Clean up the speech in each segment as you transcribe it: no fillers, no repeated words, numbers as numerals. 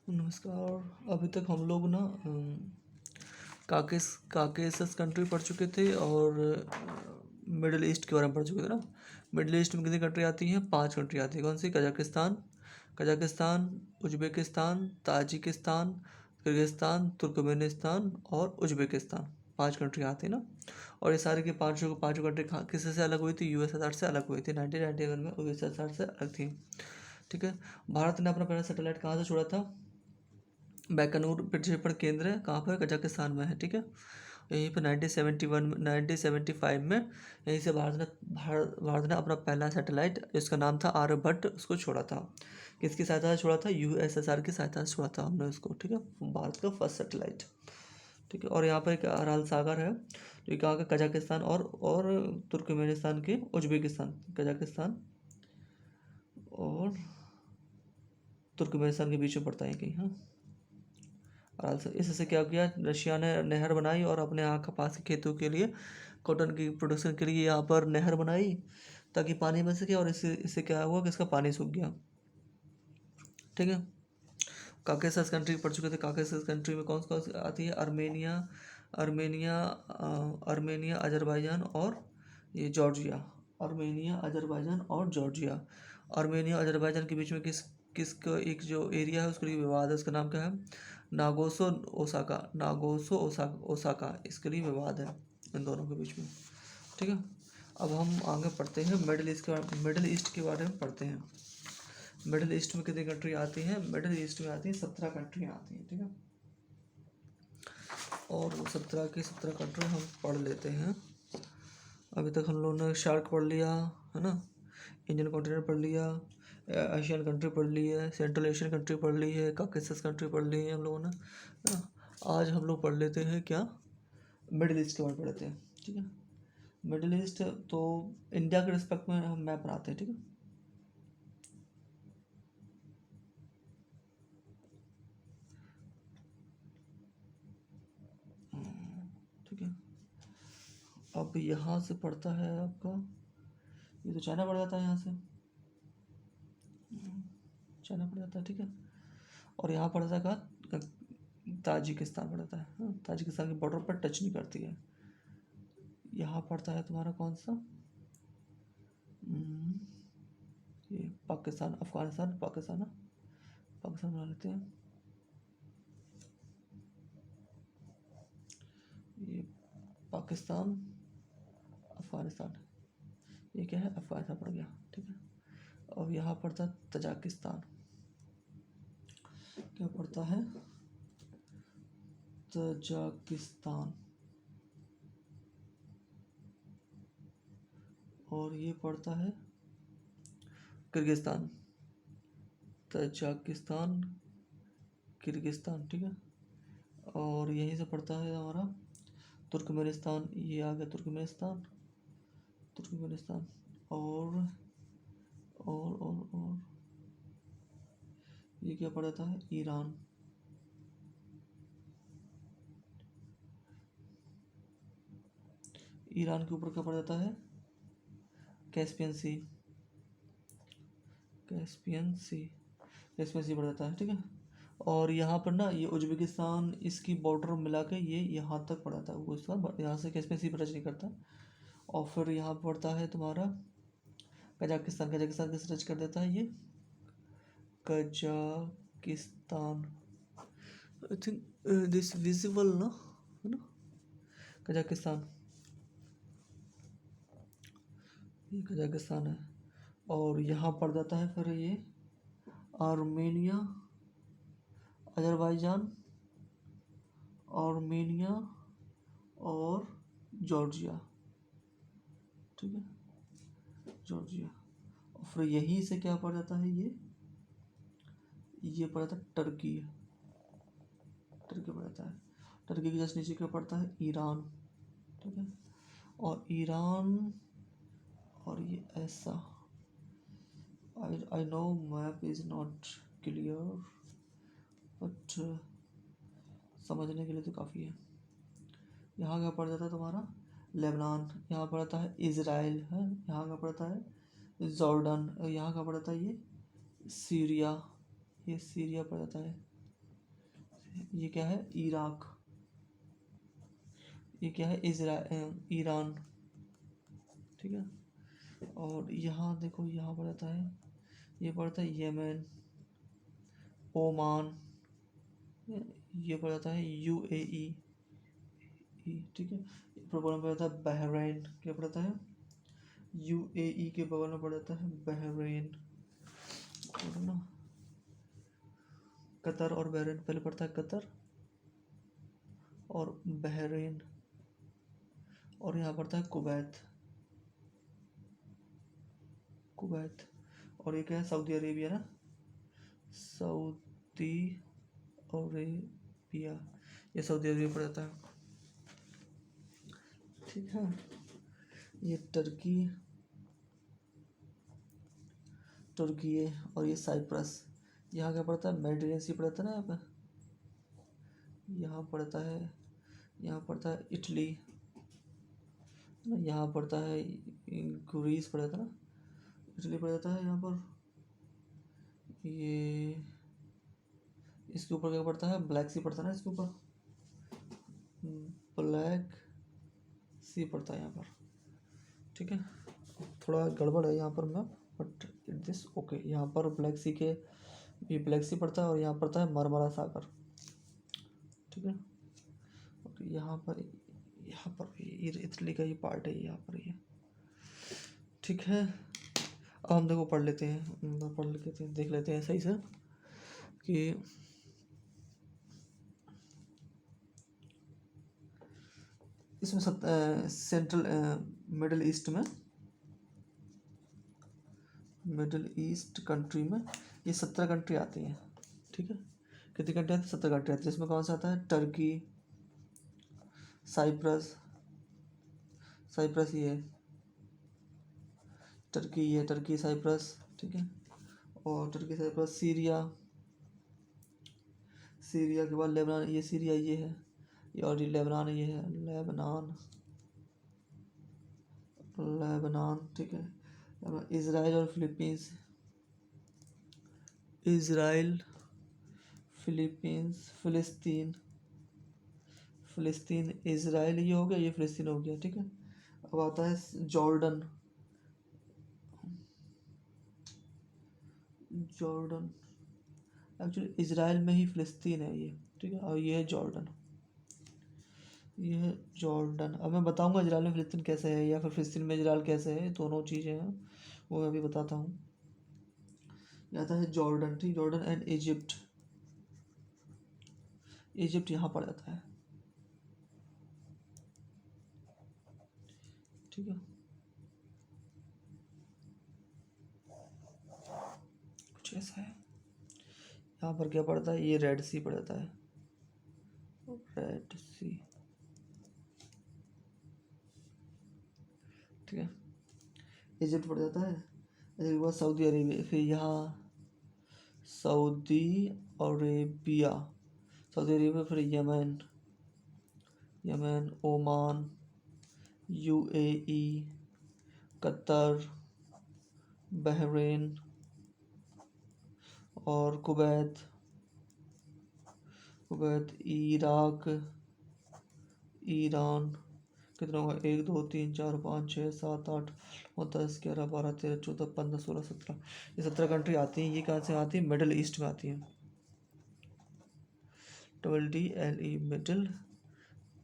नमस्कार। अभी तक हम लोग ना काकेशस कंट्री पढ़ चुके थे और मिडिल ईस्ट के बारे में पढ़ चुके थे ना। मिडिल ईस्ट में कितनी कंट्री आती हैं? 5 कंट्री आती है। कौन सी? Kazakhstan, Uzbekistan, Tajikistan, Kyrgyzstan, Turkmenistan और उज्बेकिस्तान। 5 कंट्री आती है ना। और ये सारे के पाँचों कंट्री किससे से अलग हुई थी? यूएसएसआर से अलग हुई थी। 1991 में यूएसएसआर से अलग थी। ठीक है। भारत ने अपना पहला सैटेलाइट कहाँ से छोड़ा था? बैकनूर प्रक्षेपण केंद्र है। कहाँ पर? कजाकिस्तान में है। ठीक है। यहीं पर 1975 में यहीं से भारत ने अपना पहला सैटेलाइट, जिसका नाम था आर्यभट्ट, उसको छोड़ा था। किसकी सहायता से छोड़ा था? यूएसएसआर की सहायता से छोड़ा था हमने उसको। ठीक है। भारत का फर्स्ट सैटेलाइट। ठीक है। और यहाँ पर एक अराल सागर है, जो कहाँ का? कजाकिस्तान और तुर्कमेनिस्तान के उज्बेकिस्तान, कजाकिस्तान और तुर्कमेनिस्तान के बीच में पड़ता है कहीं। हाँ, इससे क्या किया? रशिया ने नहर बनाई और अपने यहाँ कपास के खेतों के लिए, कॉटन की प्रोडक्शन के लिए यहाँ पर नहर बनाई ताकि पानी बच सके। और इससे क्या हुआ कि इसका पानी सूख गया। ठीक है। काकेशस कंट्री पढ़ चुके थे। काकेशस कंट्री में कौन कौन सी आती है? आर्मेनिया, अजरबैजान और ये जॉर्जिया। आर्मेनिया अजरबैजान के बीच में किसका एक जो एरिया है उसके लिए विवाद है। उसका नाम क्या है? नागोसो ओसाका इसके लिए विवाद है इन दोनों के बीच में। ठीक है। अब हम आगे पढ़ते हैं मिडिल ईस्ट के बारे में पढ़ते हैं। मिडिल ईस्ट में कितनी कंट्री आती हैं? मिडिल ईस्ट में आती हैं 17 कंट्रियाँ आती हैं। ठीक है। और वो 17 कंट्री हम पढ़ लेते हैं। अभी तक हम लोगों ने शार्क पढ़ लिया है ना, इंडियन कॉन्टिनेंट पढ़ लिया, एशियन कंट्री पढ़ ली है, सेंट्रल एशियन कंट्री पढ़ ली है, काकेशस कंट्री पढ़ ली है हम लोगों ने, है ना। आज हम लोग पढ़ लेते हैं क्या? मिडिल ईस्ट के बारे में पढ़ लेते हैं। ठीक है। मिडिल ईस्ट तो इंडिया के रिस्पेक्ट में हम मैप बनाते हैं। ठीक है। ठीक है। अब यहाँ से पड़ता है आपका, ये तो चाइना पड़ जाता है, यहाँ से चाइना पड़ जाता है। ठीक है। और यहाँ पड़ जाता है ताजिकिस्तान पड़ जाता है। हाँ, ताजिकिस्तान के बॉर्डर पर टच नहीं करती है। यहाँ पड़ता है तुम्हारा कौन सा? ये पाकिस्तान, अफगानिस्तान, पाकिस्तान बना लेते हैं। ये पाकिस्तान, अफगानिस्तान, ये क्या है? अफगानिस्तान पड़ गया। ठीक है। अब यहाँ पड़ता है तजाकिस्तान। क्या पड़ता है? तजाकिस्तान। और ये पड़ता है किर्गिस्तान। Tajikistan, Kyrgyzstan. ठीक है। और यहीं से पड़ता है हमारा तुर्कमेनिस्तान। ये आ गया तुर्कमेनिस्तान। और ये क्या पड़ जाता है? ईरान। ईरान के ऊपर क्या पड़ जाता है? कैस्पियन सी पड़ जाता है। ठीक है। और यहाँ पर ना ये उज्बेकिस्तान, इसकी बॉर्डर मिला के ये यहाँ तक पड़ जाता है वो इसका, यहाँ से कैस्पियन सी पर टच नहीं करता। और फिर यहाँ पड़ता है तुम्हारा कजाकिस्तान किस टच कर देता है? ये Kazakhstan, I think this visible ना, है ना। कजाकिस्तान, ये कजाकिस्तान है। और यहाँ पड़ जाता है फिर ये आर्मेनिया, अजरबैजान, आर्मेनिया और जॉर्जिया। ठीक है। जॉर्जिया। और फिर यहीं से क्या पड़ जाता है? ये पड़ जाता है टर्की पड़ जाता है। टर्की के जस्ट नीचे क्या पड़ता है? ईरान। ठीक है। और ईरान, और ये ऐसा, I know map is not clear, but समझने के लिए तो काफ़ी है। यहाँ क्या पड़ जाता है तुम्हारा? लेबनान। यहाँ पड़ जाता है इज़राइल है। यहाँ का पड़ता है जॉर्डन। यहाँ का पड़ता है ये सीरिया। ये सीरिया पड़ जाता है। ये क्या है, इराक। ये क्या है, ईरान। ठीक है। और यहाँ देखो, यहाँ पर आता है, ये पड़ता है यमन, ओमान, ये पड़ जाता है यूएई। ठीक है। बगल में पड़ता है बहरीन, क्या पड़ता है, यूएई के बगल में पड़ जाता है बहरीन, और ना कतर और बहरीन, पहले पड़ता है कतर और बहरीन, और यहाँ पड़ता है कुवैत, कुवैत। और ये क्या है, सऊदी अरेबिया ना, सऊदी अरेबिया, ये सऊदी अरेबिया पड़ जाता है। ठीक है। ये टर्की, तुर्की है, और ये साइप्रस। यहाँ क्या पड़ता है, मेडिटेरेनियन सी पड़ता है ना, यहाँ पे, यहाँ पड़ता है, यहाँ पड़ता है इटली, यहाँ पड़ता है ग्रीस पड़ जाता है ना, इटली पड़ जाता है यहाँ पर। ये इसके ऊपर क्या पड़ता है, ब्लैक सी पड़ता है ना, इसके ऊपर ब्लैक सी पड़ता है यहाँ पर। ठीक है। थोड़ा गड़बड़ है यहाँ पर मैं, बट इट दिस ओके। यहाँ पर ब्लैक सी के, ये ब्लैक सी पड़ता है, और यहाँ पड़ता है मरमरा सागर। ठीक है। और यहाँ पर ये इटली का ये पार्ट है, यहाँ पर ये। ठीक है। अब हम देखो पढ़ लेते हैं, पढ़ लेते हैं, देख लेते हैं सही से कि इसमें सेंट्रल मिडिल ईस्ट में, मिडिल ईस्ट कंट्री में ये 17 कंट्री आती हैं। ठीक है। कितनी कंट्री आती है, 17 कंट्री आती है। इसमें कौन सा आता है, टर्की, साइप्रस, साइप्रस ये टर्की, ये टर्की साइप्रस। ठीक है। और टर्की साइप्रस, सीरिया, सीरिया के बाद लेबनान, ये सीरिया ये है, ये, और ये लेबनान ये है, लेबनान, लेबनान। ठीक है। इज़राइल और फिलीपींस, इज़राइल, फिलीपींस, फिलिस्तीन, फिलिस्तीन, इज़राइल ये हो गया, ये फिलिस्तीन हो गया। ठीक है। अब आता है जॉर्डन, जॉर्डन एक्चुअली इज़राइल में ही फिलिस्तीन है ये। ठीक है। और ये है जॉर्डन, ये है जॉर्डन। अब मैं बताऊंगा इजराइल में फिलिस्तीन कैसे है, या फिर फिलिस्तीन में इजराइल कैसे है, दोनों चीज़ें हैं, वो मैं अभी बताता हूँ। ये आता है जॉर्डन। ठीक, जॉर्डन एंड इजिप्ट, इजिप्ट यहाँ पड़ जाता है। ठीक है। कुछ ऐसा है। यहाँ पर क्या पड़ता है, ये रेड सी पड़ जाता है, रेड सी। ठीक है। इजिप्ट पड़ जाता है। इसके बाद सऊदी अरेबिया, फिर यहाँ सऊदी अरेबिया, सऊदी अरेबिया, फिर Yemen, Yemen, Oman, UAE, Qatar, Bahrain, और कुवैत, कुवैत, इराक, ईरान। कितना होगा, 1 2 3 4 5 6 7 8 9 10 11 12 13 14 15 16 17, ये 17 कंट्री आती हैं। ये कहाँ से आती है, मिडिल ईस्ट में आती हैं। DLE, मिडिल,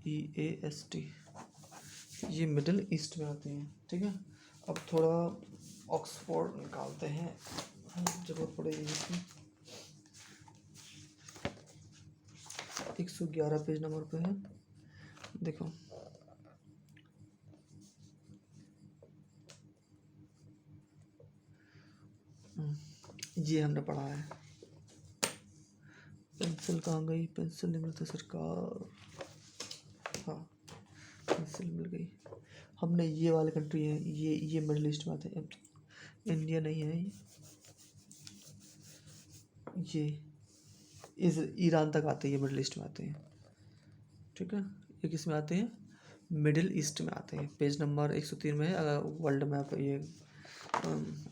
EAST, ये मिडिल ईस्ट में आती हैं। ठीक है। अब थोड़ा ऑक्सफोर्ड निकालते हैं, जरूरत पड़ेगी इसकी। 111 पेज नंबर पे है, देखो। ये हमने पढ़ा है। पेंसिल कहाँ गई, पेंसिल नहीं मिलती सरकार, हाँ पेंसिल मिल गई। हमने ये वाले कंट्री है, ये मिडिल ईस्ट में आते हैं, इंडिया नहीं है ये इस ईरान तक आते हैं, ये मिडिल ईस्ट में आते हैं। ठीक है। ये किस में आते हैं, मिडिल ईस्ट में आते हैं। पेज नंबर 103 में है, अगर वर्ल्ड मैप, ये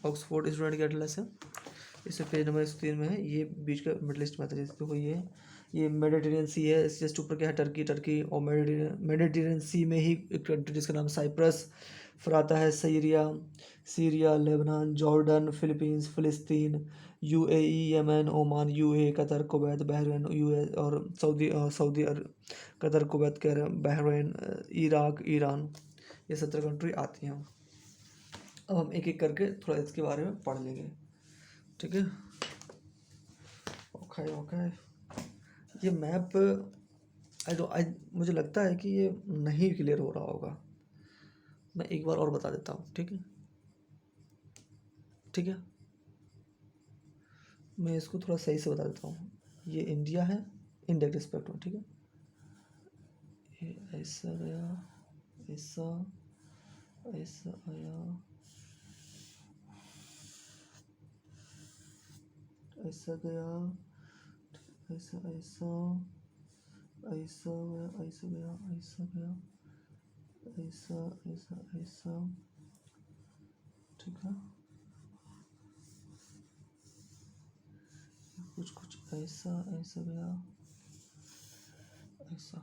ऑक्सफोर्ड स्टूडेंट के एटलस है, इसमें पेज नंबर 103 में है, ये बीच का मिडल ईस्ट में आता है। जैसे देखो ये मेडिटेरियन सी है, जस्ट ऊपर क्या है टर्की और मेडिटेरियन सी में ही एक कंट्री जिसका नाम साइप्रस, फिर आता है सीरिया, लेबनान, जॉर्डन, फिलीपींस, फिलिस्तीन, UAE, Yemen, Oman, UA, Qatar, Kuwait, Bahrain, UA और Saudi Qatar, Kuwait, Bahrain, Iraq, Iran, ये 17 कंट्री आती हैं। अब हम एक एक करके थोड़ा इसके बारे में पढ़ लेंगे, ठीक है। ओके ये मैप मुझे लगता है कि ये नहीं क्लियर हो रहा होगा, मैं एक बार और बता देता हूँ, ठीक है। मैं इसको थोड़ा सही से बता देता हूँ। ये इंडिया है, इंडिया के रिस्पेक्ट में, ठीक है। ये ऐसा गया, ऐसा आया, ऐसा गया, ऐसा गया, ऐसा, ठीक है। कुछ ऐसा गया, ऐसा,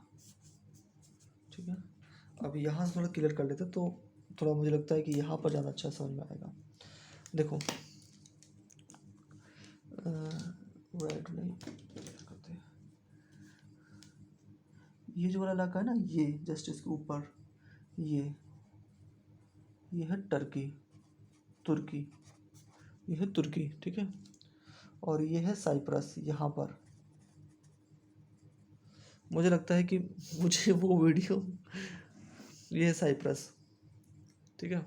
ठीक है। अब यहाँ से थोड़ा क्लियर कर लेते तो थोड़ा मुझे लगता है कि यहाँ पर ज़्यादा अच्छा समझ में आएगा। देखो राइट नहीं करते, ये जो वाला इलाका है ना, ये जस्ट इसके ऊपर ये है तुर्की, ये है तुर्की, ठीक है। और ये है साइप्रस यहाँ पर। मुझे लगता है कि मुझे वो वीडियो, ये है साइप्रस, ठीक है।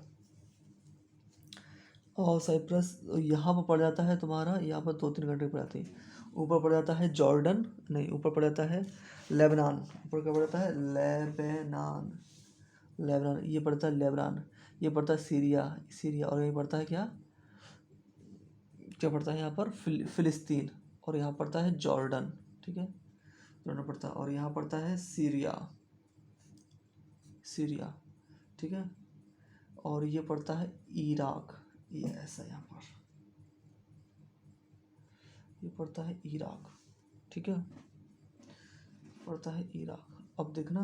और साइप्रस यहाँ पर पड़ जाता है तुम्हारा, यहाँ पर 2-3 कंट्री पड़ जाती है। ऊपर पड़ जाता है जॉर्डन, नहीं ऊपर पड़ जाता है लेबनान, ऊपर क्या पड़ जाता है लेबनान, ये पड़ता है लेबनान, ये पड़ता है सीरिया और ये पड़ता है क्या पड़ता है यहाँ पर फिलिस्तीन, और यहाँ पड़ता है जॉर्डन, ठीक है, जॉर्डन पड़ता है, और यहाँ पड़ता है सीरिया, ठीक है। और ये पड़ता है इराक, ये ऐसा यहाँ पर ये पड़ता है इराक, ठीक है, पड़ता है इराक। अब देखना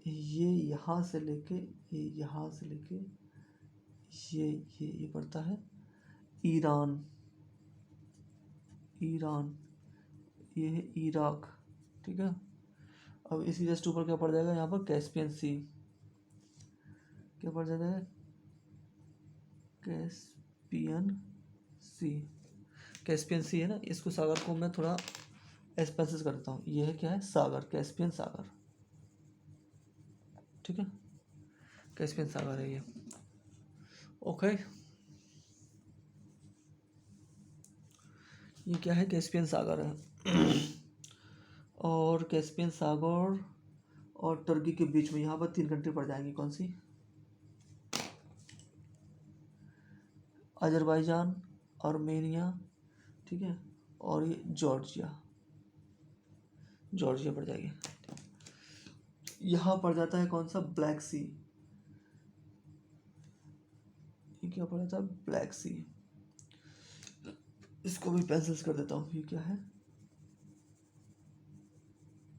ये यहाँ से लेके ये पड़ता है ईरान, ये है इराक, ठीक है। अब इसी जस्ट ऊपर क्या पड़ जाएगा यहाँ पर कैस्पियन सी, क्या पड़ जाता है कैस्पियन सी है ना, इसको सागर को मैं थोड़ा एक्सपेंसिस कर देता हूँ। ये है क्या है सागर, कैस्पियन सागर, ठीक है, कैस्पियन सागर है ये, ओके। ये क्या है कैस्पियन सागर है और कैस्पियन सागर और तुर्की के बीच में यहाँ पर 3 कंट्री पड़ जाएंगी, कौन सी, अजरबैजान, आर्मेनिया, ठीक है, और ये जॉर्जिया पड़ जाएगी। यहाँ पड़ जाता है कौन सा ब्लैक सी, ये क्या पड़ जाता है ब्लैक सी, इसको भी पेंसिल्स कर देता हूँ। ये क्या है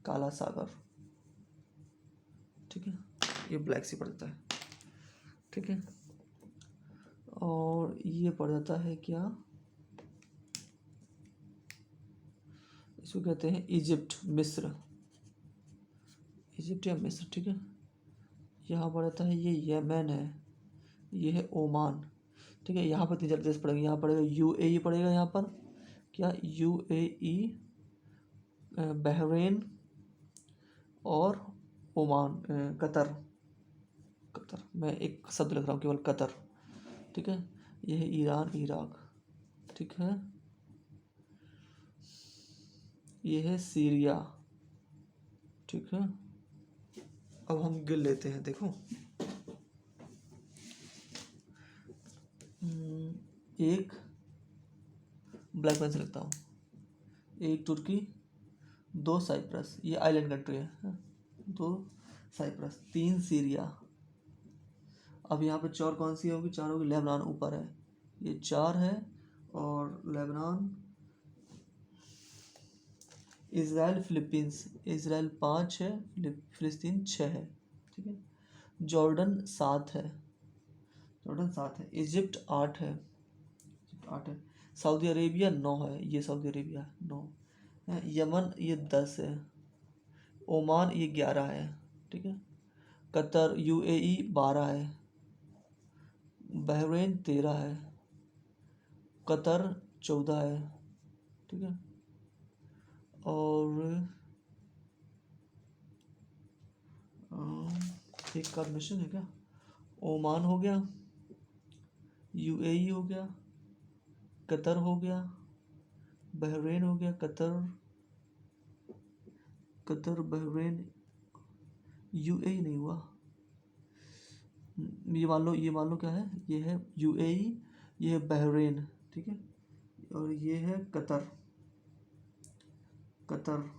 काला सागर, ठीक है, ये ब्लैक सी पड़ जाता है, ठीक है। और ये पड़ जाता है क्या, इसको कहते हैं इजिप्ट या मिस्र, ठीक है। यहाँ पड़ जाता है ये यमन है, ये है ओमान, ठीक है। यहाँ पर 3-4 देश पड़ेंगे, यहाँ पड़ेगा यूएई पड़ेगा, यहाँ पर क्या यूएई, बहरीन और ओमान, कतर, मैं एक शब्द लिख रहा हूँ केवल कतर, ठीक है। ये है ईरान, इराक, ठीक है। ये है सीरिया, ठीक है। अब हम गिन लेते हैं, देखो एक ब्लैक पेन से लिखता हूँ, 1 तुर्की, 2 साइप्रस, ये आइलैंड कंट्री है, 2 साइप्रस, 3 सीरिया। अब यहाँ पे 4 कौन सी होगी, 4 होगी लेबनान ऊपर है, ये 4 है, और लेबनान, इसराइल, फिलीपींस। इसराइल 5 है, फिलिस्तीन 6 है, ठीक है। जॉर्डन 7 है, जॉर्डन 7 है। इजिप्ट 8 है, 8 है। सऊदी अरेबिया 9 है, ये सऊदी अरेबिया 9 है। यमन ये 10 है। ओमान ये 11 है, ठीक है। कतर यूएई 12 है। बहरीन 13 है। कतर 14 है, ठीक है। और एक का मिशन है क्या, ओमान हो गया, यूएई हो गया, कतर हो गया, बहरीन हो गया, कतर, कतर बहरीन, यूएई नहीं हुआ। ये मान लो क्या है, ये है यूएई, ये है बहरीन, ठीक है। और ये है कतर, कतर।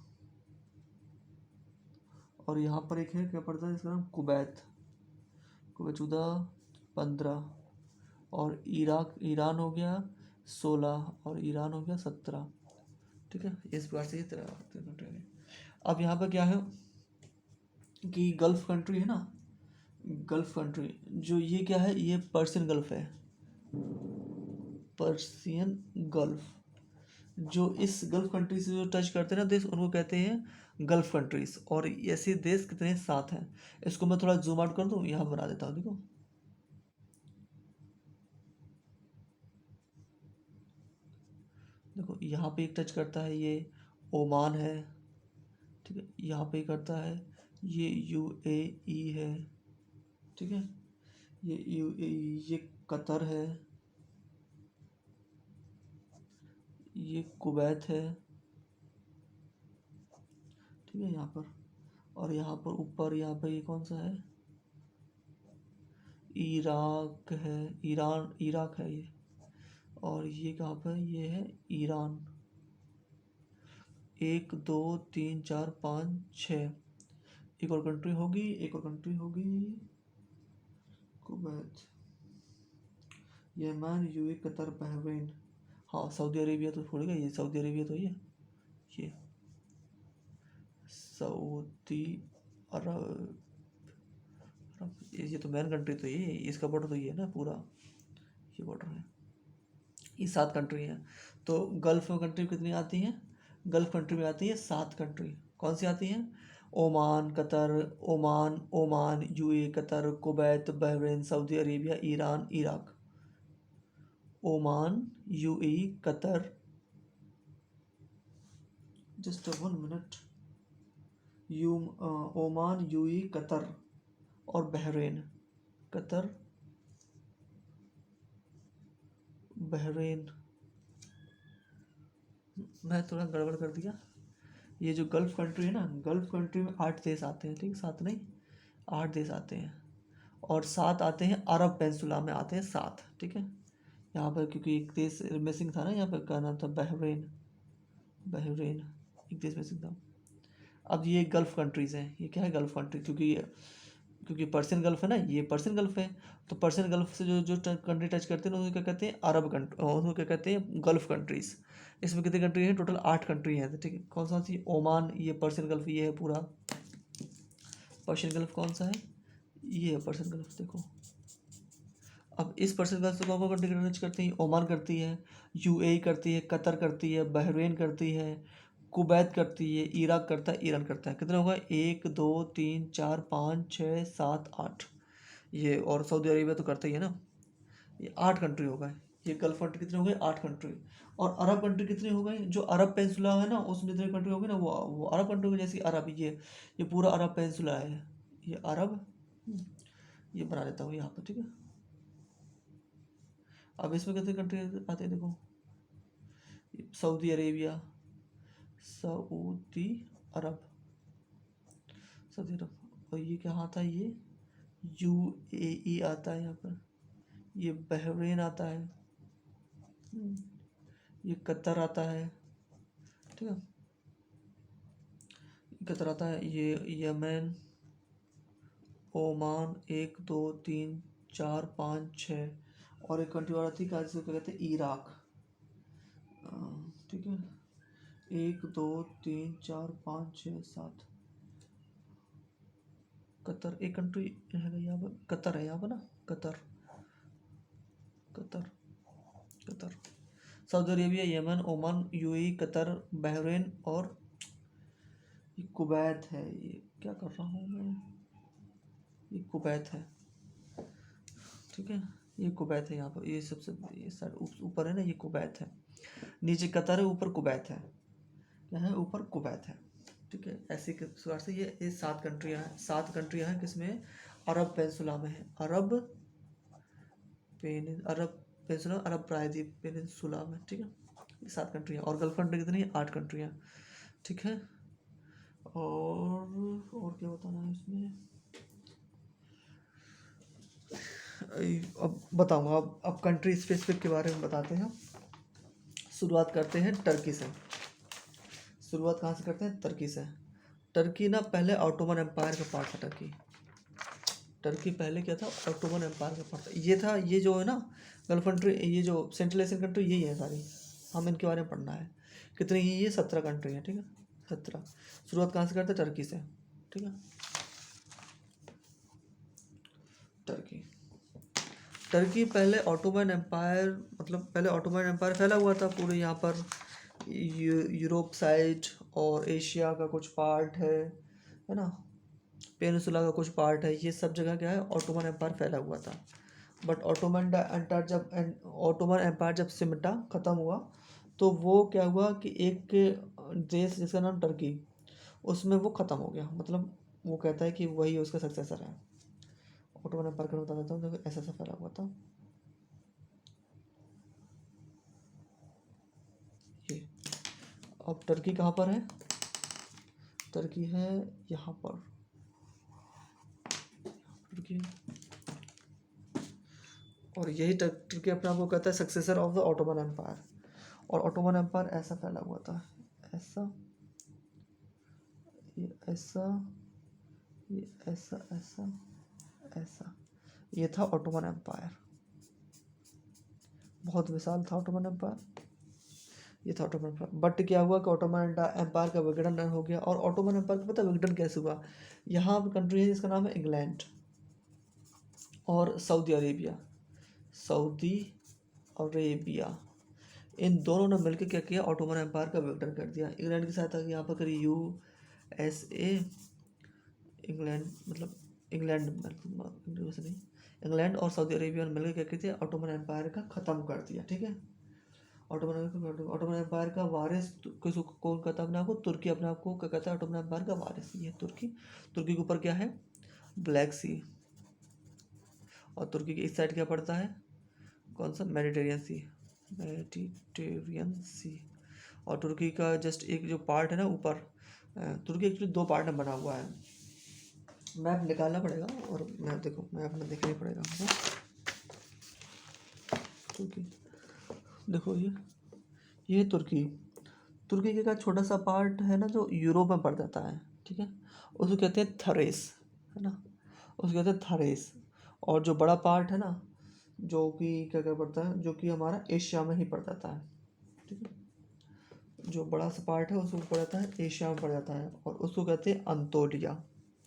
और यहाँ पर एक है क्या पड़ता है, इसका नाम कुवैत, कुवैत 15। और इराक, ईरान हो गया 16, और ईरान हो गया 17, ठीक है। इस प्रकार से ये कंट्री। अब यहाँ पर क्या है कि गल्फ कंट्री है ना, गल्फ कंट्री, जो ये क्या है, ये पर्शियन गल्फ है, पर्शियन गल्फ। जो इस गल्फ कंट्री से जो टच करते हैं ना देश, उनको कहते हैं गल्फ कंट्रीज। और ऐसे देश कितने 7 हैं। इसको मैं थोड़ा जूम आउट कर दूँ, यहाँ बना देता हूँ, देखो। देखो यहाँ पे एक टच करता है, ये ओमान है, ठीक है। यहाँ पे करता है, ये यूएई है, ठीक है। ये यूएई, ये कतर है, ये कुवैत है, ठीक है, यहाँ पर। और यहाँ पर ऊपर, यहाँ पर ये कौन सा है, इराक है, ईरान, इराक है ये। और ये कहाँ पर, ये है ईरान। 1 2 3 4 5 6, एक और कंट्री होगी, एक और कंट्री होगी, Kuwait, Yemen, UAE, Qatar, Bahrain. हाँ, सऊदी अरेबिया तो छोड़ेगा, ये सऊदी अरेबिया तो ये सऊदी अरब, ये तो मेन कंट्री तो ये, इसका बॉर्डर तो ये है ना पूरा, ये बॉर्डर है। ये 7 कंट्री हैं। तो गल्फ में कंट्री कितनी आती हैं, गल्फ कंट्री में आती है 7 कंट्री। कौन सी आती हैं, Oman, Qatar, Oman, UAE, Qatar, Kuwait, Bahrain, Saudi Arabia, Iran, Iraq. Oman, UAE, Qatar, just 1 minute, Oman, UAE, Qatar और बहरीन। कतर, बहरीन, मैं थोड़ा गड़बड़ कर दिया। ये जो गल्फ कंट्री है ना, गल्फ कंट्री में 8 देश आते हैं, ठीक, 7 नहीं, 8 देश आते हैं। और 7 आते हैं अरब पेंसुला में, आते हैं 7, ठीक है। यहाँ पर क्योंकि एक देश मिसिंग था ना, यहाँ पर क्या नाम था, बहरीन, बहरीन, एक देश मिसिंग था। अब ये गल्फ कंट्रीज़ हैं, ये क्या है, गल्फ कंट्री, क्योंकि पर्शियन गल्फ है ना, ये पर्शियन गल्फ है। तो पर्शियन गल्फ से जो जो कंट्री टच करते हैं उनको क्या कहते हैं, अरब कंट्री, उनको क्या कहते हैं, गल्फ कंट्रीज़। इसमें कितनी कंट्री है, टोटल 8 कंट्री हैं, ठीक है। कौन सा सी, ओमान, ये पर्शियन गल्फ, ये है पूरा पर्शियन गल्फ। कौन सा है, ये है पर्शियन गल्फ, देखो। अब इस पर्शियन गल्फ से कौन कौन कंट्री टच करती है, ओमान करती है, यूएई करती है, कतर करती है, बहरीन करती है, कुवैत करती है, इराक करता है, ईरान करता है। कितने होगा, 1 2 3 4 5 6 7 8, ये। और सऊदी अरेबिया तो करता ही है ना। ये 8 कंट्री हो गए। ये गल्फ कंट्री कितने हो गए, 8 कंट्री। और अरब कंट्री कितने हो गए, जो अरब पेंसुला है ना, उसमें जितने कंट्री हो गए ना, वो अरब कंट्री हो गई। जैसे अरब, ये पूरा अरब पेंसुला है, ये अरब, ये बना लेता हूँ यहाँ पर, ठीक है। अब इसमें कितने कंट्री आते हैं, देखो। सऊदी अरेबिया, सऊदी अरब, सऊदी अरब। और ये क्या आता है, ये यूएई आता है यहाँ पर, ये बहरीन आता है, ये कतर आता है, ठीक है, कतर आता है, ये यमन, ओमान, 1 2 3 4 5 6। और एक कंट्री और आती है, जिसको क्या कहते हैं, इराक, ठीक है, 1 2 3 4 5 6 7। कतर एक कंट्री है यहाँ पर, कतर है यहाँ पर ना, Qatar Qatar Qatar. Saudi Arabia, Yemen, Oman, UAE, Qatar, Bahrain और ये कुवैत है। ये क्या कर रहा हूँ मैं, ये कुवैत है, ठीक है, ये कुवैत है यहाँ पर, ये सबसे ये साइड ऊपर है ना, ये कुवैत है। नीचे कतर है, ऊपर कुवैत है, क्या है, ऊपर कुवैत है, ठीक है। ऐसे के प्रकार से ये 7 कंट्रियाँ हैं, 7 कंट्रियाँ हैं किसमें, अरब पेंसुला में है, अरब पेंसुला, अरब प्रायद्वीप पेनिनसुला में, ठीक है। ये 7 कंट्रियाँ, और गल्फ कंट्री कितनी है, 8 कंट्रियाँ, ठीक है। और क्या बताना है इसमें, अब बताऊंगा। अब कंट्री स्पेसिफिक के बारे में बताते हैं। शुरुआत करते हैं टर्की से। शुरुआत कहाँ से करते हैं, टर्की से। टर्की ना पहले ऑटोमन एम्पायर का पार्ट था। टर्की पहले क्या था, ऑटोमन एम्पायर का पार्ट था। ये था, ये जो है ना गल्फ कंट्री, ये जो सेंट्रल एशियन कंट्री यही है सारी, हम इनके बारे में पढ़ना है। कितनी ही, ये 17 कंट्री है, ठीक है, 17। शुरुआत कहाँ से करते हैं, टर्की से, ठीक है। टर्की पहले ऑटोमन एम्पायर, मतलब पहले ऑटोमन एम्पायर फैला हुआ था पूरे यहाँ पर, यूरोप साइड और एशिया का कुछ पार्ट है ना, पेनिनसुला का कुछ पार्ट है, ये सब जगह क्या है, ऑटोमन एम्पायर फैला हुआ था। बट ऑटोमन एम्पायर जब सिमटा, ख़त्म हुआ, तो वो क्या हुआ कि एक देश जिसका नाम टर्की, उसमें वो ख़त्म हो गया। मतलब वो कहता है कि वही उसका सक्सेसर है। ऑटोमन एम्पायर का बता देता हूँ, देखो ऐसा फैला हुआ था ये। अब टर्की कहाँ पर है, टर्की है यहाँ पर, टर्की, और यही टर्की अपने आप को कहता है successor of the Ottoman empire. और ऑटोमन एम्पायर ऐसा फैला हुआ था, ऐसा, ये ऐसा, ये ऐसा, ऐसा, ऐसा, ये था ऑटोमन एम्पायर। बहुत विशाल था ऑटोमन एम्पायर, ये था ऑटोमन एम्पायर। बट क्या हुआ कि ऑटोमन एम्पायर का विघटन हो गया। और ऑटोमन एम्पायर का पता है विघटन कैसे हुआ, यहाँ पर कंट्री है जिसका नाम है इंग्लैंड और सऊदी अरेबिया, सऊदी अरेबिया, इन दोनों ने मिलकर क्या किया, ऑटोमन एम्पायर का विघटन कर दिया। इंग्लैंड की सहायता यहाँ पर करी USA, इंग्लैंड मतलब इंग्लैंड नहीं, इंग्लैंड और सऊदी अरेबिया ने मिलकर क्या किया, ऑटोमन एम्पायर का ख़त्म कर दिया, ठीक है। ऑटोमन एम्पायर का वारिस किसको, कौन कहता है अपने आप को, तुर्की अपने आप को क्या कहता है, ऑटोमन एम्पायर का वारिस, ये तुर्की। तुर्की के ऊपर क्या है, ब्लैक सी, और तुर्की के इस साइड क्या पड़ता है, कौन सा, मेडिटेरियन सी। और तुर्की का जस्ट एक जो पार्ट है ना ऊपर, तुर्की एक्चुअली 2 पार्ट में बना हुआ है। मैप निकालना पड़ेगा, और मैप देखो, मैप में देखना ही पड़ेगा हमको। तुर्की देखो, ये तुर्की, तुर्की का छोटा सा पार्ट है ना जो यूरोप में पड़ जाता है, ठीक है, उसको कहते हैं थरेस, है ना, उसको कहते हैं थरेस। और जो बड़ा पार्ट है ना, जो कि क्या क्या पड़ता है, जो कि हमारा एशिया में ही पड़ जाता है, ठीक है, जो बड़ा सा पार्ट है उसको पड़ जाता है, एशिया में पड़ जाता है, और उसको कहते हैं अंतोलिया।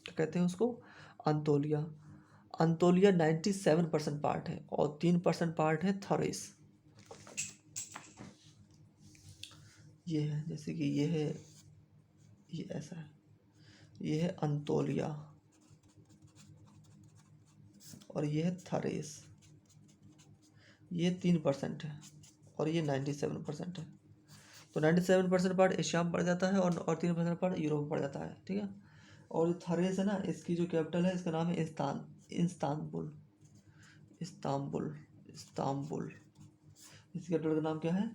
क्या कहते हैं उसको, अंतोलिया। अंतोलिया 97% पार्ट है, और 3% पार्ट है थरेस। ये है, जैसे कि ये है, ये ऐसा है, ये है अंतोलिया, और ये है थरेस। ये 3% है, और ये 97% है। तो 97% पार्ट एशिया में पड़ जाता है, और 3% पार्ट यूरोप में पड़ जाता है, ठीक है। और जो थरेस है ना, इसकी जो कैपिटल है, इसका नाम है इस्तांबुल, इस्तांबुल, इस्तांबुल। इसकी कैपिटल का नाम क्या है,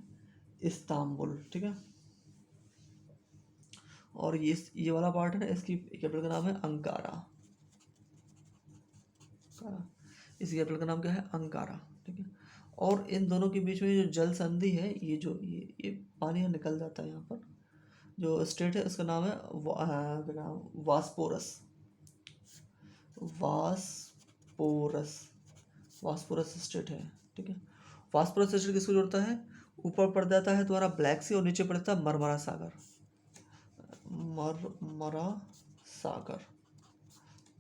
इस्तांबुल, ठीक है। और ये वाला पार्ट है ना, इसकी कैपिटल का नाम है अंकारा, इसकी कैपिटल का नाम क्या है, अंकारा, ठीक है। और इन दोनों के बीच में जो जल संधि है, ये जो ये पानी यहाँ निकल जाता है, यहाँ पर जो स्टेट है उसका नाम है क्या नाम, वास्पोरस, वास्पोरस, वास्पोरस स्टेट है, ठीक है। वास्पोरस स्टेट किसको जोड़ता है, ऊपर पड़ जाता है तुम्हारा ब्लैक सी और नीचे पड़ जाता है मरमरा सागर। मरमरा सागर।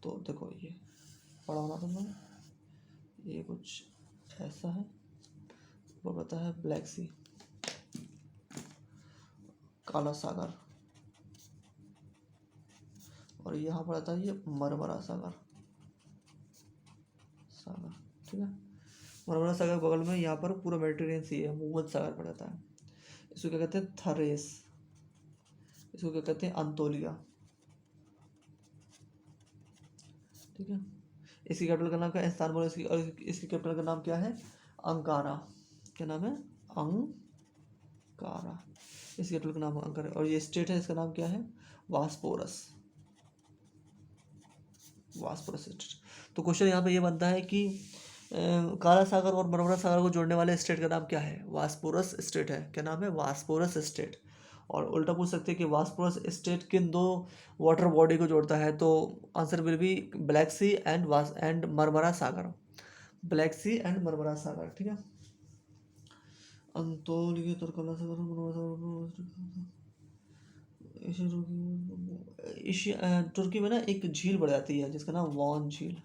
तो देखो ये पढ़ा होना तुमने, ये कुछ ऐसा है, ऊपर पड़ता है ब्लैक सी, काला सागर, और यहाँ पर आता है ये मरमरा सागर। सागर ठीक है, मरमरा सागर बगल में यहाँ पर पूरा मेडिटेरियन सी है, भूमध्य सागर पड़ जाता है। इसको क्या कहते हैं? थरेस। इसको क्या कहते हैं? अंतोलिया। ठीक है, इसकी कैपिटल का नाम क्या है? इस्तांबुल। इसकी और इसकी कैपिटल का नाम क्या है? अंकारा। क्या नाम है? अंकारा। इसकी कैपिटल का नाम अंकारा। और ये स्टेट है, इसका नाम क्या है? वास्पोरस। वास्पोरस स्टेट। तो क्वेश्चन यहाँ पे ये बनता है कि काला सागर और मरमरा सागर को जोड़ने वाले स्टेट का नाम क्या है? वास्पोरस स्टेट है। क्या नाम है? वास्पोरस स्टेट। और उल्टा पूछ सकते हैं कि वास्पोरस स्टेट किन दो वाटर बॉडी को जोड़ता है? तो answer will be Black Sea and Marmara सागर। ब्लैक सी एंड मरमरा सागर। ठीक है, अंतोलिया तो काला सागर मरमरा सागर। तुर्की में ना एक झील बढ़ जाती है जिसका नाम वॉन झील।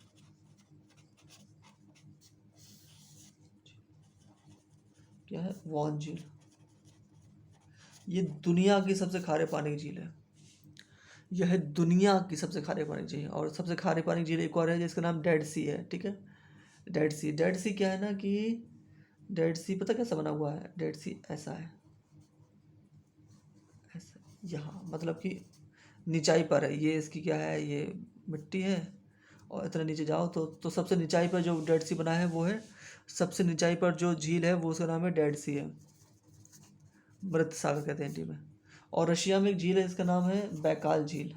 क्या है? वॉन झील। ये दुनिया की सबसे खारे पानी की झील है। यह दुनिया की सबसे खारे पानी की झील है। और सबसे खारे पानी की झील एक और है जिसका नाम डेड सी है। ठीक है, डेड सी। डेड सी क्या है ना कि डेड सी पता कैसा बना हुआ है? डेड सी ऐसा है, ऐसा यहाँ, मतलब कि निचाई पर है ये। इसकी क्या है? ये मिट्टी है, और इतना नीचे जाओ तो सबसे निचाई पर जो डेड सी बना है वो है, सबसे निचाई पर जो झील है वो उसका नाम है डेड सी है। मृत सागर कहते हैं हिंदी में। और रशिया में एक झील है, इसका नाम है बैकाल झील।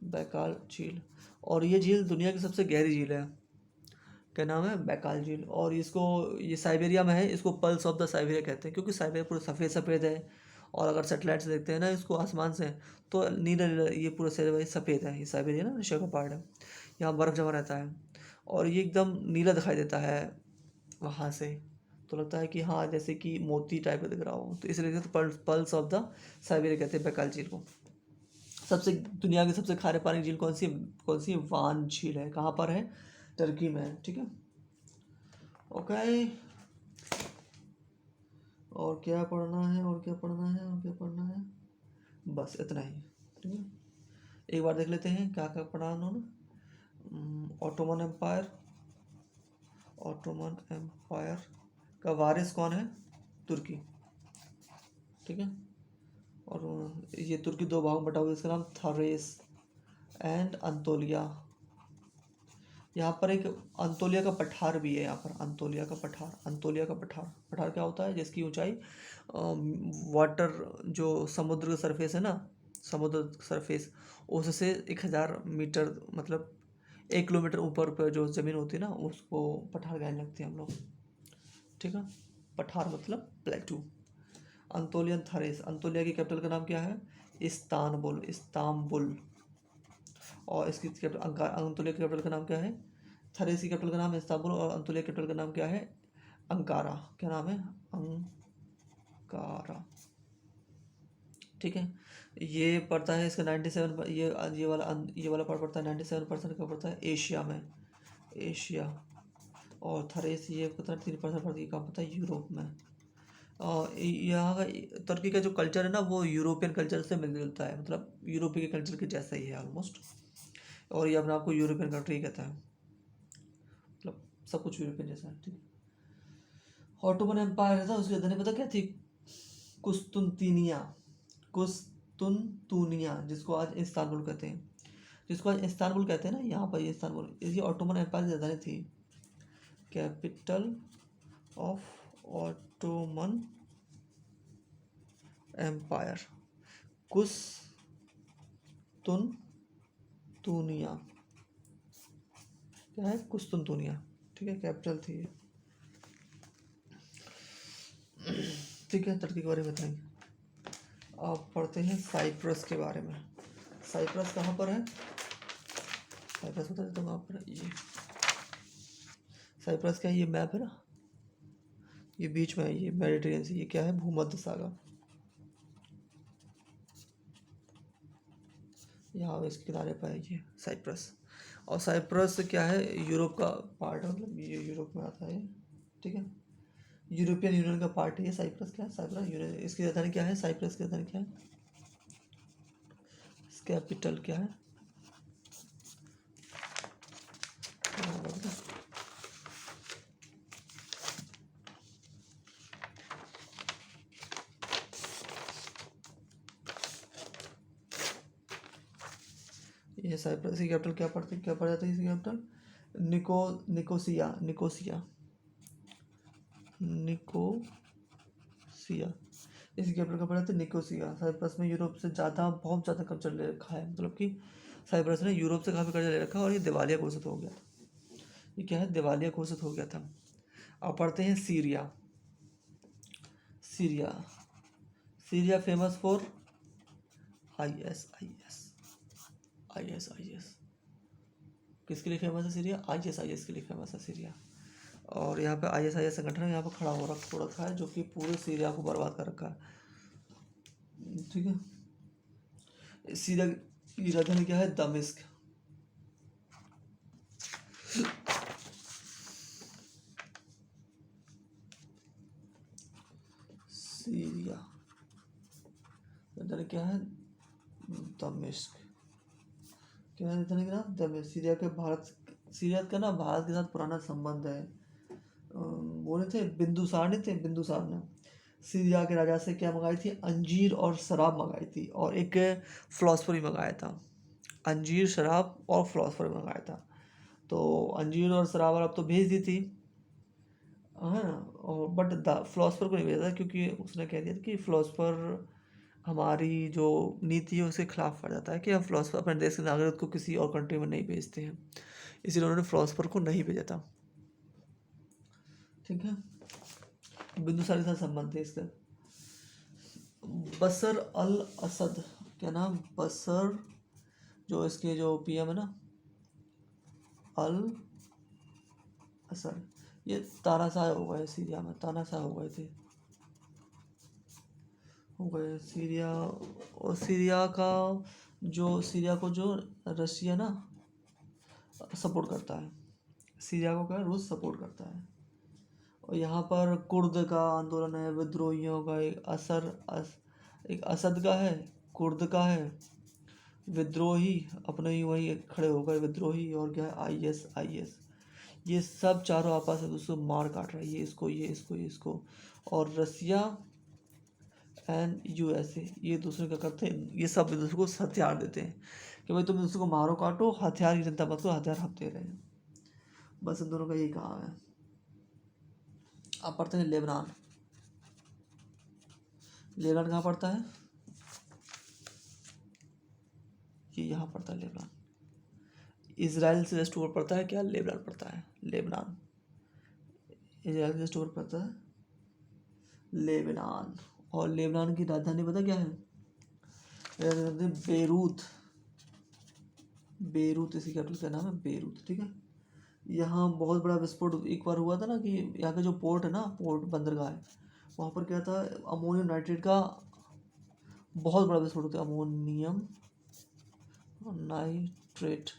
बैकाल झील। और ये झील दुनिया की सबसे गहरी झील है। क्या नाम है? बैकाल झील। और इसको, ये साइबेरिया में है, इसको पल्स ऑफ द साइबेरिया कहते हैं क्योंकि साइबेरिया पूरा सफ़ेद सफ़ेद है। और अगर सेटेलाइट से देखते हैं ना इसको आसमान से, तो नीला नीला, ये पूरा सफ़ेद है। ये साइबेरिया ना रशिया का पार्ट है, यहाँ बर्फ़ जमा रहता है और ये एकदम नीला दिखाई देता है वहाँ से। तो लगता है कि हाँ जैसे कि मोती टाइप का दिख रहा हो, तो इसलिए तो पल्स ऑफ द साइबेरिया कहते हैं बैकाल झील को। सबसे दुनिया की सबसे खारे पानी की झील कौन सी? कौन सी? वान झील है। कहाँ पर है? टर्की में है। ठीक है, ओके। और क्या पढ़ना है? और क्या पढ़ना है? और क्या पढ़ना है? बस इतना ही। ठीक है, एक बार देख लेते हैं क्या क्या पढ़ा उन्होंने। Ottoman empire. ऑटोमन एम्पायर का वारिस कौन है? तुर्की। ठीक है, और ये तुर्की दो भाग में बटा हुआ, इसका नाम थरेस एंड अंतोलिया। यहाँ पर एक अंतोलिया का पठार भी है। यहाँ पर अंतोलिया का पठार। अंतोलिया का पठार। पठार क्या होता है? जिसकी ऊंचाई वाटर, जो समुद्र का सरफेस है ना, समुद्र सरफेस, उससे 1000 मीटर, मतलब 1 किलोमीटर ऊपर पर जो ज़मीन होती है ना, उसको पठार कहने लगते हैं हम लोग। ठीक है, पठार मतलब प्लेटू। अंतोलियन थरेस। अंतोलिया की कैपिटल का नाम क्या है? इस्तांबुल। इस्तांबुल। और इसकी कैपिटल अंतोलिया की कैपिटल का नाम क्या है? थरेस की कैपिटल का नाम है इस्तांबुल, और अंतोलिया की कैपिटल का नाम क्या है? अंकारा। क्या नाम है? अंकारा। ठीक है, ये पड़ता है इसका 97, ये वाला पार्ट पड़ता है 97% का पड़ता है एशिया में। एशिया। और थरेस ये कितना 3% पड़ती है, कहाँ पड़ता है? यूरोप में। और यहाँ का तुर्की का जो कल्चर है ना, वो यूरोपियन कल्चर से मिलता जुलता है, मतलब यूरोपीय के कल्चर के जैसा ही है ऑलमोस्ट। और ये अपने आप को यूरोपियन कंट्री कहता है, मतलब सब कुछ यूरोपियन जैसा है। ठीक है, ऑटोमन एम्पायर था, उसकी राजधानी पता क्या थी? कुस्तुनतीनिया। कुस्तुनतूनिया, जिसको आज इस्तांबुल कहते हैं। जिसको आज इस्तांबुल कहते हैं ना, यहाँ पर ये इस्तांबुल, ये ऑटोमन एम्पायर की राजधानी थी। कैपिटल ऑफ ऑटोमन एम्पायर कुस्तुनतूनिया। क्या है? कुस्तुनतूनिया। ठीक है, कैपिटल थी ये। ठीक है, तुर्की के बारे में बताएंगे। अब पढ़ते हैं साइप्रस के बारे में। साइप्रस कहाँ पर है? साइप्रस बता देता हूँ कहाँ पर है। ये साइप्रस क्या है? ये मैप है ना, ये बीच में है, ये मेडिटेरियन सी, ये क्या है, भूमध्य सागर। यहाँ इसके किनारे पर है ये साइप्रस। और साइप्रस क्या है, यूरोप का पार्ट है, मतलब ये यूरोप में आता है, ठीक है, यूरोपियन यूनियन का पार्ट है ये साइप्रस। क्या है, साइप्रस यूनियन। इसकी राजधानी क्या है, साइप्रस की राजधानी क्या है, कैपिटल क्या है, ये साइप्रस की कैपिटल क्या पड़ जाता है इसकी कैपिटल, निकोसिया, निकोसिया, निकोसिया। इसकी कैपिटल का पड़ जाता है निकोसिया। साइप्रस में यूरोप से ज़्यादा, बहुत ज़्यादा कर्जा ले रखा है, मतलब कि साइप्रस ने यूरोप से काफ़ी कर्जा ले रखा है और ये दिवालिया घोषित हो गया था। ये क्या है, दिवालिया घोषित हो गया था। अब पढ़ते हैं Syria. Syria, Syria famous for ISIS, ISIS किसके लिए फेमस है सीरिया, ISIS के लिए फेमस है सीरिया। और यहाँ पे ISIS संगठन यहाँ पे खड़ा हो रखा है, जो कि पूरे सीरिया को बर्बाद कर रखा है, ठीक है। सीरिया की राजधानी क्या है, दमिश्क। सीरिया राजधानी क्या है, दमिश्क। क्या है राजधानी का नाम, दमिश्क। सीरिया का ना भारत के साथ पुराना संबंध है। वो नहीं थे बिंदुसार, नहीं थे बिंदुसार ने सीरिया के राजा से क्या मंगाई थी, अंजीर और शराब मंगाई थी, और एक फिलॉसफर भी मंगाया था। अंजीर, शराब और फिलॉसफर भी मंगाया था। तो अंजीर और शराब अब तो भेज दी थी, है ना, और बट फिलॉसफर को नहीं भेजा था, क्योंकि उसने कह दिया था कि फिलॉसफर हमारी जो नीति है उसके खिलाफ पड़ जाता है, कि हम फिलॉसफर अपने देश के नागरिक को किसी और कंट्री में नहीं भेजते हैं, इसलिए उन्होंने फिलॉसफर को नहीं भेजा था, ठीक है। बिंदुसार के साथ संबंध है इसका। बशर अल असद, क्या नाम, बशर, जो इसके जो PM है ना, अल असद, ये तानाशाह हो गए सीरिया में, तानाशाह हो गए थे, हो गए सीरिया। और सीरिया को जो रशिया ना सपोर्ट करता है, सीरिया को क्या रूस सपोर्ट करता है। और यहाँ पर कुर्द का आंदोलन है, विद्रोहियों का, एक असद का है, कुर्द का है, विद्रोही अपने ही वही खड़े हो गए विद्रोही, और क्या है, ISIS। ये सब चारों आपस में दूसरे को मार काट रहा है, ये इसको, ये इसको, ये इसको। और रसिया एंड USA ये दूसरे क्या करते हैं, ये सब एक दूसरे को हथियार देते हैं कि भाई तुम दूसरे को मारो काटो, हथियार की चिंता मत करो, हथियार हम दे रहे हैं। बस इन दोनों का यही काम है। अब पढ़ते हैं लेबनान। लेबनान कहाँ पड़ता है, ये यहाँ पड़ता है लेबनान। इजराइल से जस्ट ऊपर पड़ता है क्या, लेबनान पड़ता है, लेबनान। इजराइल से जस्ट ऊपर पड़ता है लेबनान। और लेबनान की राजधानी पता क्या है, राजधानी बेरूत, बेरूत इसकी कैपिटल का नाम है, बेरूत, ठीक है। यहाँ बहुत बड़ा विस्फोट एक बार हुआ था ना, कि यहाँ का जो पोर्ट है ना, पोर्ट बंदरगाह है, वहाँ पर क्या था, अमोनियम नाइट्रेट का बहुत बड़ा विस्फोट होता है, अमोनियम नाइट्रेट।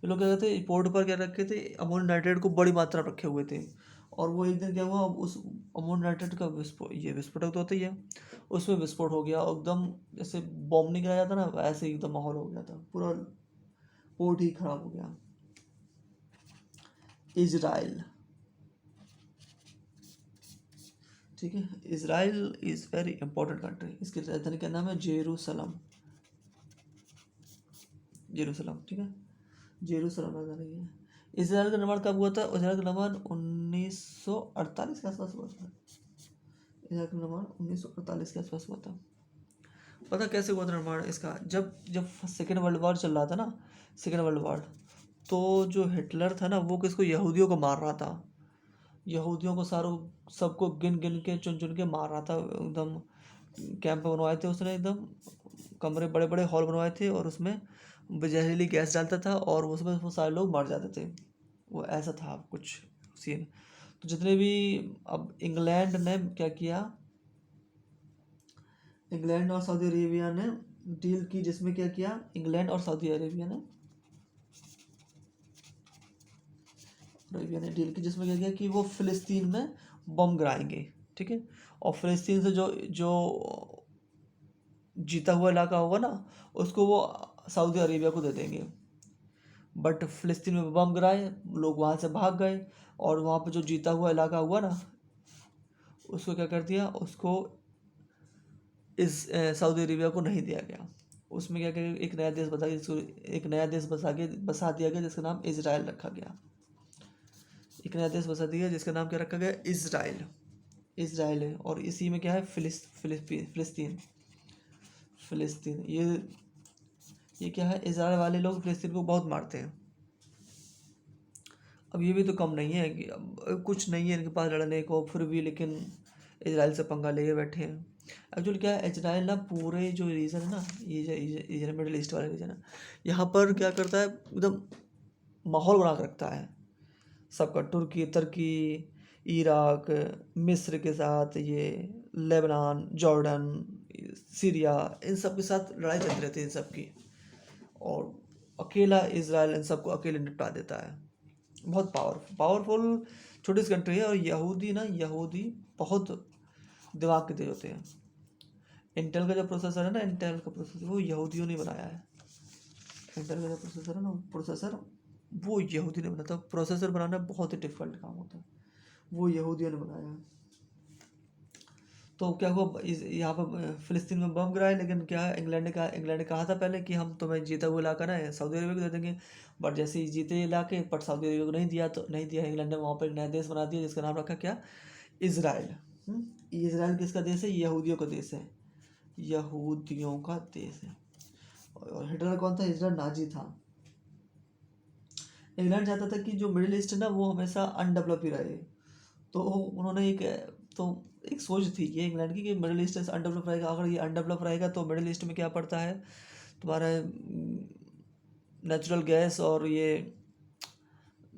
ये लोग क्या करते थे, पोर्ट पर क्या रखे थे, अमोनियम नाइट्रेट को बड़ी मात्रा में रखे हुए थे, और वो एक दिन क्या हुआ, उस अमोनियम नाइट्रेट का विस्फोटक तो होता ही है, उसमें विस्फोट हो गया, एकदम जैसे बॉम्ब नहीं गिराया जाता ना, ऐसे ही एकदम माहौल हो गया था, पूरा पोर्ट ही खराब हो गया। इजराइल, ठीक है, Israel is very important country. इसकी राजधानी का नाम है जेरूसलम, जेरूसलम, ठीक है, जेरूसलम राजधानी है। इसराइल का निर्माण कब हुआ था, इसराइल का निर्माण 1948 के आसपास हुआ था। इसराइल का निर्माण 1948 के आसपास हुआ था। पता कैसे हुआ था निर्माण इसका, जब जब सेकेंड वर्ल्ड वॉर चल रहा था ना, सेकेंड वर्ल्ड वॉर, तो जो हिटलर था ना, वो किसको, यहूदियों को मार रहा था, यहूदियों को सारों सबको गिन गिन के चुन चुन के मार रहा था, एकदम कैंप बनवाए थे उसने, एकदम कमरे, बड़े बड़े हॉल बनवाए थे, और उसमें जहरीली गैस डालता था, और उसमें वो सारे लोग मर जाते थे, वो ऐसा था कुछ सीन। तो जितने भी, अब इंग्लैंड ने क्या किया, इंग्लैंड और सऊदी अरेबिया ने डील की, जिसमें क्या किया, इंग्लैंड और सऊदी अरेबिया ने डील की, जिसमें क्या किया कि वो फिलिस्तीन में बम गिराएंगे, ठीक है। और फिलिस्तीन से जो जो जीता हुआ इलाका होगा ना, उसको वो सऊदी अरेबिया को दे देंगे। बट फिलिस्तीन में बम गिराए, लोग वहाँ से भाग गए, और वहाँ पे जो जीता हुआ इलाका हुआ ना, उसको क्या कर दिया, उसको इस सऊदी अरेबिया को नहीं दिया गया। उसमें क्या किया, एक नया देश एक नया देश बसा दिया गया, जिसका नाम इजराइल रखा गया। एक नया देश बसा दिया जिसका नाम क्या रखा गया, इजराइल। इजराइल है, और इसी में क्या है, फिलिस्तीन। फिलिस्तीन ये क्या है, इजराइल वाले लोग फिलिस्तीन को बहुत मारते हैं। अब ये भी तो कम नहीं है कि अब कुछ नहीं है इनके पास लड़ने को, फिर भी लेकिन इजराइल से पंगा लेके बैठे हैं। एक्चुअली क्या है, इजराइल ना पूरे जो रीजन है ना, ये जो मिडिल ईस्ट वाला रीजन है, यहाँ पर क्या करता है, एकदम माहौल बना के रखता है सबका। तुर्की, इराक, मिस्र के साथ, ये लेबनान, जॉर्डन, सीरिया, इन सब के साथ लड़ाई चलती रहती है इन सब की, और अकेला इजराइल इन सबको अकेले निपटा देता है। बहुत पावरफुल छोटी सी कंट्री है। और यहूदी बहुत दिमाग के तेज होते हैं। इंटेल का जो प्रोसेसर है ना, इंटेल का प्रोसेसर वो यहूदियों ने बनाया है। इंटेल का जो प्रोसेसर है ना, प्रोसेसर वो यहूदी ने बनाया था। प्रोसेसर बनाना बहुत ही डिफिकल्ट काम होता है, वो यहूदियों ने बनाया है। तो क्या हुआ, यहाँ पर फिलिस्तीन में बम गिराए, लेकिन क्या है, इंग्लैंड ने कहा था पहले कि हम तुम्हें जीता हुआ इलाका ना है सऊदी अरेबिया को दे देंगे। बट जैसे ही जीते इलाके, बट सऊदी अरेबिया को नहीं दिया, तो नहीं दिया, इंग्लैंड ने वहाँ पर एक नया देश बना दिया जिसका नाम रखा क्या, इजराइल। इजराइल किसका देश है, यहूदियों का देश है, यहूदियों का देश है। और हिटलर कौन था, हिटलर नाजी था। इंग्लैंड चाहता था कि जो मिडिल ईस्ट है ना, वो हमेशा अनडेवलप ही रहे। तो उन्होंने तो एक सोच थी ये इंग्लैंड की कि मिडिल ईस्ट अनडेवलप रहेगा। अगर ये अनडेवलप रहेगा तो मिडिल ईस्ट में क्या पड़ता है, तुम्हारा नेचुरल गैस, और ये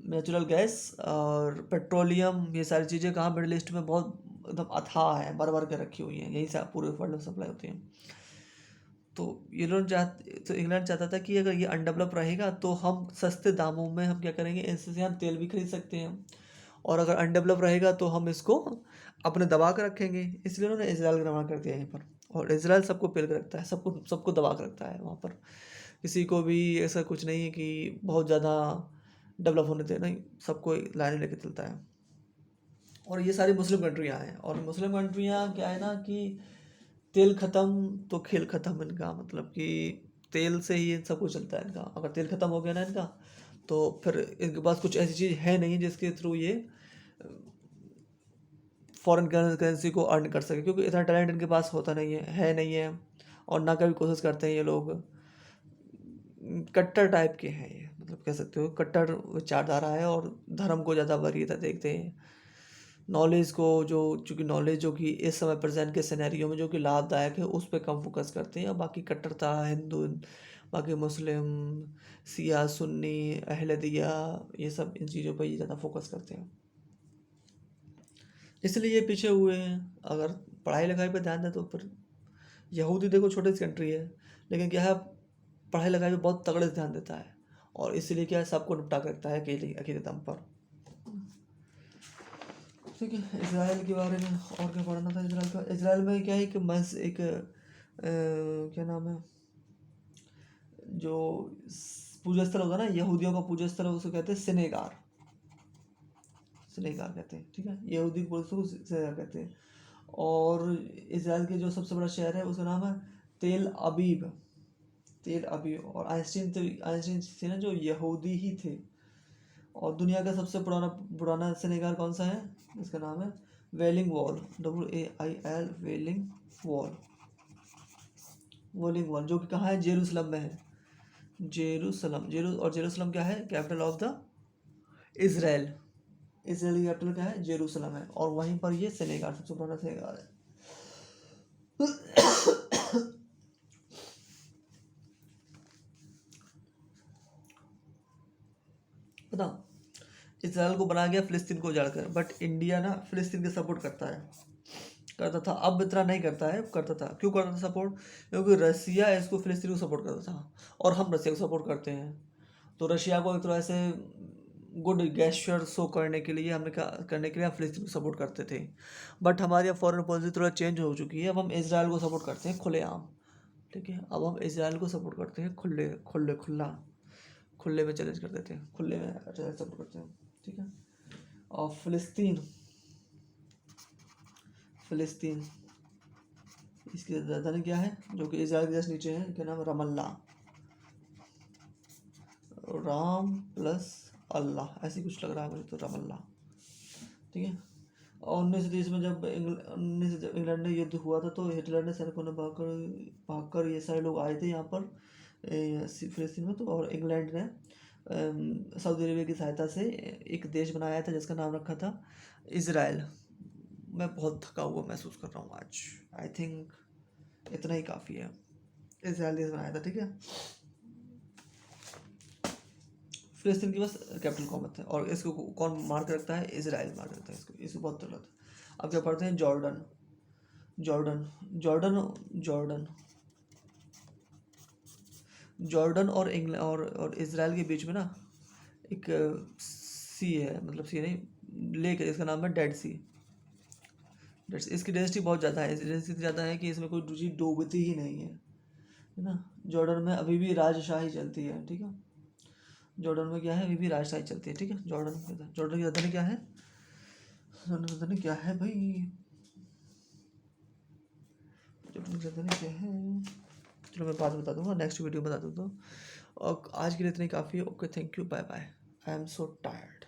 नेचुरल गैस और पेट्रोलियम, ये सारी चीज़ें कहाँ मिडिल ईस्ट में बहुत एकदम अथाह है, भर भर के रखी हुई हैं, यहीं से पूरे वर्ल्ड में सप्लाई होती हैं। तो ये लोग तो इंग्लैंड चाहता था कि अगर ये अनडेवलप रहेगा तो हम सस्ते दामों में हम क्या करेंगे, इससे हम तेल भी खरीद सकते हैं, और अगर अनडेवलप रहेगा तो हम इसको अपने दबा कर रखेंगे। इसलिए उन्होंने इसराइल का निर्माण कर दिया यहीं पर। और इसराइल सबको पेल कर रखता है, सबको दबा कर रखता है वहाँ पर। किसी को भी ऐसा कुछ नहीं है कि बहुत ज़्यादा डेवलप होने दे, नहीं, सबको लाइन में लेके चलता है। और ये सारी मुस्लिम कंट्रियाँ हैं, और मुस्लिम कंट्रियाँ क्या है ना कि तेल ख़त्म तो खेल ख़त्म इनका, मतलब कि तेल से ही इन सब कुछ चलता है इनका। अगर तेल ख़त्म हो गया ना इनका, तो फिर इनके पास कुछ ऐसी चीज़ है नहीं जिसके थ्रू ये फॉरेन करेंसी को अर्न कर सके, क्योंकि इतना टैलेंट इनके पास होता नहीं है, और ना कभी कोशिश करते हैं ये लोग। कट्टर टाइप के हैं ये, मतलब कह सकते हो कट्टर विचारधारा है, और धर्म को ज़्यादा वरीयता देखते हैं। नॉलेज को चूँकि नॉलेज जो कि इस समय प्रेजेंट के सिनेरियो में जो कि लाभदायक है, उस पर कम फोकस करते हैं। और बाकी कट्टरता हिंदू, बाकी मुस्लिम, शिया सुन्नी, अहलदिया, ये सब इन चीज़ों पर ये ज़्यादा फोकस करते हैं, इसलिए ये पीछे हुए हैं। अगर पढ़ाई लिखाई पर ध्यान दें तो फिर यहूदी देखो छोटी सी कंट्री है, लेकिन क्या है, पढ़ाई लिखाई पे बहुत तगड़े से ध्यान देता है, और इसीलिए क्या है, सबको निपटा के रखता है अकेले अकेले दम पर। ठीक है, इसराइल के बारे में और क्या पढ़ना था। इसराइल में क्या है कि एक क्या नाम है, जो पूजा स्थल होता है ना, यहूदियों का पूजा स्थल, उसको कहते हैं सिनेगार। सिनेगार कहते हैं, ठीक है, यहूदी को सिनेगार कहते हैं। और इसराइल के जो सबसे बड़ा शहर है उसका नाम है तेल अबीब। और आइंस्टीन थे ना, जो यहूदी ही थे। और दुनिया का सबसे पुराना सिनेगार कौन सा है, इसका नाम है वेलिंग वॉल, WAIL, वेलिंग वॉल, जो कि कहाँ है, जेरूसलम में है। जेरूसलम क्या है, capital of the Israel. Israel की कैपिटल क्या है, जेरूसलम है, और वहीं पर ये सिनेगार सबसे पुराना सिनेगार है। बताओ, इसराइल को बना गया फ़िलिस्तीन को उजाड़ कर। बट इंडिया ना फ़िलिस्तीन के सपोर्ट करता था। अब इतना नहीं करता है, करता था। क्यों करता था सपोर्ट? क्योंकि रसिया इसको फ़िलिस्तीन को सपोर्ट करता था और हम रसिया को सपोर्ट करते हैं। तो रशिया को एक तरह से गुड गेस्चर शो करने के लिए करने के लिए हम फ़िलिस्तीन को सपोर्ट करते थे। बट हमारी अब फॉरेन पॉलिसी थोड़ा चेंज हो चुकी है। अब हम इसराइल को सपोर्ट करते हैं खुलेआम। ठीक है, अब हम इसराइल को सपोर्ट करते हैं खुले में चैलेंज कर देते हैं, खुले में सपोर्ट करते हैं। ठीक है, और फ़िलिस्तीन इसकी राजधानी क्या है, जो कि इसराइल के जस्ट नीचे है, क्या नाम है? रमल्ला। राम प्लस अल्लाह, ऐसी कुछ लग रहा है मुझे तो, रमल्ला। ठीक है, और 1930 में जब इंग्लैंड में युद्ध हुआ था तो हिटलर ने सैनिकों ने भागकर ये सारे लोग आए थे यहाँ पर फ़िलिस्तीन में। तो और इंग्लैंड ने सऊदी अरेबिया की सहायता से एक देश बनाया था जिसका नाम रखा था इसराइल। मैं बहुत थका हुआ महसूस कर रहा हूँ आज। आई थिंक इतना ही काफ़ी है। इसराइल देश बनाया था। ठीक है, फ़िलिस्तीन की बस कैपिटल कॉमत है और इसको कौन मार के रखता है? इसराइल मार के रखता है इसको बहुत गलत है। अब क्या पढ़ते हैं? Jordan Jordan Jordan Jordan Jordan और इंग्लैंड और इसराइल के बीच में ना एक सी है, मतलब सी नहीं, लेक है जिसका नाम है डेड सी। इसकी डेंसिटी बहुत ज़्यादा है, डेंसिटी ज़्यादा है कि इसमें कोई चीज़ डूबती ही नहीं है ना। जॉर्डन में अभी भी राजशाही चलती है। ठीक है, जॉर्डन में क्या है? अभी भी राजशाही चलती है। ठीक है, जॉर्डन की राजधानी क्या है? जॉर्डन की राजधानी क्या है भाई? जॉर्डन की राजधानी क्या है? चलो मैं बाद में बता दूंगा, नेक्स्ट वीडियो में बता दूंगा। और आज के लिए इतना ही काफ़ी है। Okay, thank you, bye bye. I am so tired.